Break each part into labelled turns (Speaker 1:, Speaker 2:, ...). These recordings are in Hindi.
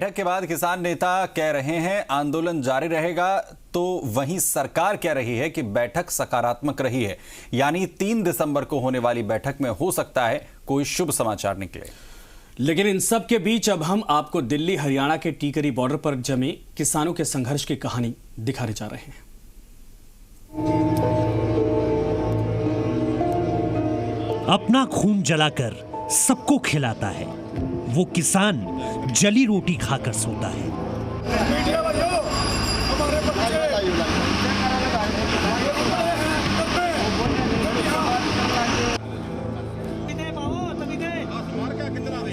Speaker 1: बैठक के बाद किसान नेता कह रहे हैं आंदोलन जारी रहेगा, तो वहीं सरकार कह रही है कि बैठक सकारात्मक रही है, यानी 3 दिसंबर को होने वाली बैठक में हो सकता है कोई शुभ समाचार निकले।
Speaker 2: लेकिन इन सब के बीच अब हम आपको दिल्ली हरियाणा के टिकरी बॉर्डर पर जमे किसानों के संघर्ष की कहानी दिखाने जा रहे हैं।
Speaker 3: अपना खून जलाकर सबको खिलाता है वो किसान, जली रोटी खाकर सोता है।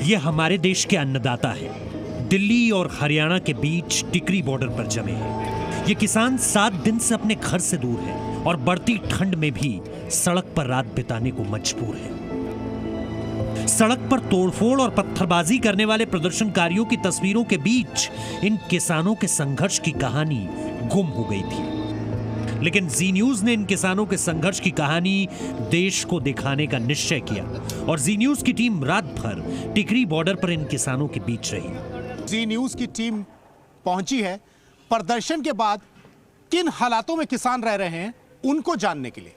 Speaker 3: ये हमारे देश के अन्नदाता है। दिल्ली और हरियाणा के बीच टिकरी बॉर्डर पर जमे हैं। ये किसान 7 दिन से अपने घर से दूर है और बढ़ती ठंड में भी सड़क पर रात बिताने को मजबूर है। सड़क पर तोड़फोड़ और पत्थरबाजी करने वाले प्रदर्शनकारियों की तस्वीरों के बीच इन किसानों के संघर्ष की कहानी गुम हो गई थी। लेकिन जी न्यूज ने इन किसानों के संघर्ष की कहानी देश को दिखाने का निश्चय किया और जी न्यूज की टीम रात भर टिकरी बॉर्डर पर इन किसानों के बीच रही।
Speaker 4: जी न्यूज की टीम पहुंची है प्रदर्शन के बाद किन हालातों में किसान रह रहे हैं उनको जानने के लिए।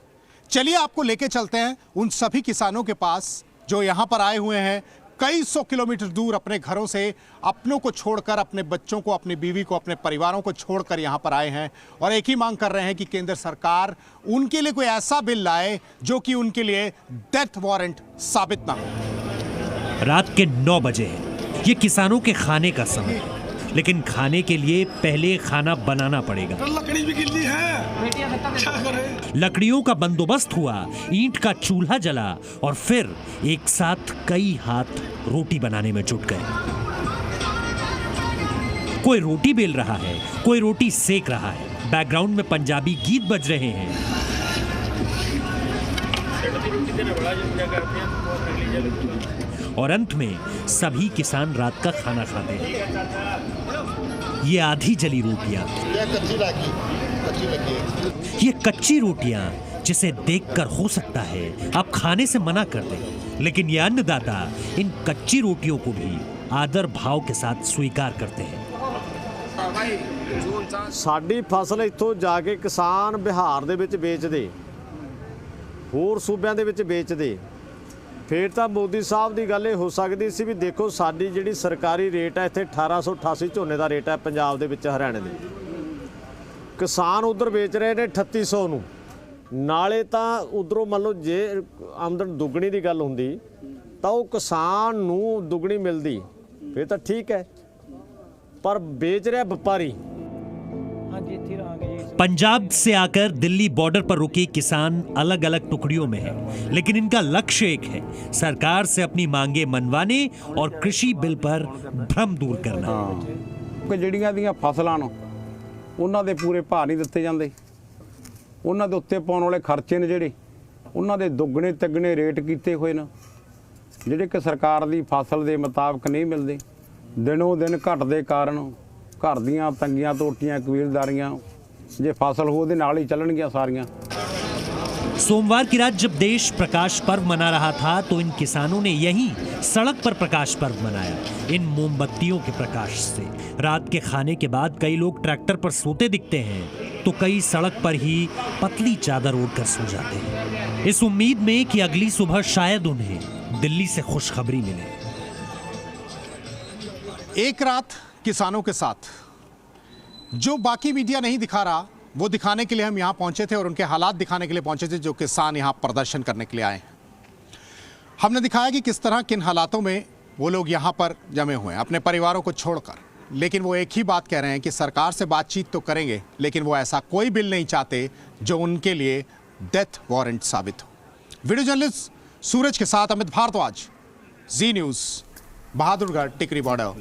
Speaker 4: चलिए आपको लेके चलते हैं उन सभी किसानों के पास जो यहां पर आए हुए हैं कई 100 किलोमीटर दूर अपने घरों से, अपनों को छोड़कर, अपने बच्चों को, अपनी बीवी को, अपने परिवारों को छोड़कर यहां पर आए हैं और एक ही मांग कर रहे हैं कि केंद्र सरकार उनके लिए कोई ऐसा बिल लाए जो कि उनके लिए डेथ वारंट साबित ना हो।
Speaker 3: रात के 9 बजे है। ये किसानों के खाने का समय है, लेकिन खाने के लिए पहले खाना बनाना पड़ेगा।
Speaker 5: लकड़ी भी गिल्ली है, क्या करें?
Speaker 3: लकड़ियों का बंदोबस्त हुआ, ईंट का चूल्हा जला और फिर एक साथ कई हाथ रोटी बनाने में जुट गए। कोई रोटी बेल रहा है, कोई रोटी सेक रहा है। बैकग्राउंड में पंजाबी गीत बज रहे हैं। और अंत में सभी किसान रात का खाना खाते हैं। ये आधी जली रोटियां, ये कच्ची रोटियां जिसे देखकर हो सकता है आप खाने से मना कर दें, लेकिन ये अन्नदाता इन कच्ची रोटियों को भी आदर भाव के साथ स्वीकार करते हैं।
Speaker 6: साडी फसल इत्थों जाके किसान बिहार दे विच बेचदे, होर सूबिਆਂ ਦੇ ਵਿੱਚ बेचदे, फिर तो मोदी साहब की गल हो सकती सी भी देखो साडी जिहड़ी सरकारी रेट है इत्थे 1888 झोने का रेट है पंजाब दे विच हरियाणे दे, किसान उधर बेच रहे ने 3800 नूं। नाले तो उधरों मान लो जे आमदन दुगनी की गल हुंदी तो वो किसान नूं दुगनी मिलती फिर तो ठीक है, पर बेच रहा व्यापारी।
Speaker 3: पंजाब से आकर दिल्ली बॉर्डर पर रुके किसान अलग अलग टुकड़ियों में हैं, लेकिन इनका लक्ष्य एक है, सरकार से अपनी मांगे मनवाने और कृषि बिल पर भ्रम दूर करना।
Speaker 7: ਜਿਹੜੀਆਂ ਦੀਆਂ ਫਸਲਾਂ ਨੂੰ ਉਹਨਾਂ ਦੇ ਪੂਰੇ ਭਾਅ ਨਹੀਂ ਦਿੱਤੇ ਜਾਂਦੇ, ਉਹਨਾਂ ਦੇ ਉੱਤੇ ਪਾਉਣ ਵਾਲੇ ਖਰਚੇ ਨੇ ਜਿਹੜੇ ਉਹਨਾਂ ਦੇ ਦੁੱਗਣੇ ਤਿੱਗਣੇ ਰੇਟ ਕੀਤੇ ਹੋਏ ਨੇ, ਜਿਹੜੇ ਕਿ ਸਰਕਾਰ ਦੀ ਫਸਲ ਦੇ ਮੁਤਾਬਕ ਨਹੀਂ ਮਿਲਦੇ। ਦਿਨੋਂ ਦਿਨ ਘਟਦੇ ਕਾਰਨ घर दियां तंगियां टोटियां कबीलदारियां जे फसल हो दे नाल ही चलणगियां सारियां।
Speaker 3: सोमवार की रात जब देश प्रकाश पर्व मना रहा था तो इन किसानों ने यहीं सड़क पर प्रकाश पर्व मनाया, इन मोमबत्तियों के प्रकाश से। रात के खाने के बाद कई लोग ट्रैक्टर पर सोते दिखते हैं तो कई सड़क पर ही पतली चादर ओढ़कर सो जाते हैं, इस उम्मीद में कि अगली सुबह शायद उन्हें दिल्ली से खुशखबरी मिले।
Speaker 4: एक रात किसानों के साथ जो बाकी मीडिया नहीं दिखा रहा वो दिखाने के लिए हम यहां पहुंचे थे और उनके हालात दिखाने के लिए पहुंचे थे जो किसान यहां प्रदर्शन करने के लिए आए हैं। हमने दिखाया कि किस तरह किन हालातों में वो लोग यहां पर जमे हुए हैं अपने परिवारों को छोड़कर, लेकिन वो एक ही बात कह रहे हैं कि सरकार से बातचीत तो करेंगे लेकिन वो ऐसा कोई बिल नहीं चाहते जो उनके लिए डेथ वारंट साबित हो। वीडियो जर्नलिस्ट सूरज के साथ अमित भारद्वाज, जी न्यूज़, बहादुरगढ़ टिकरी बॉर्डर।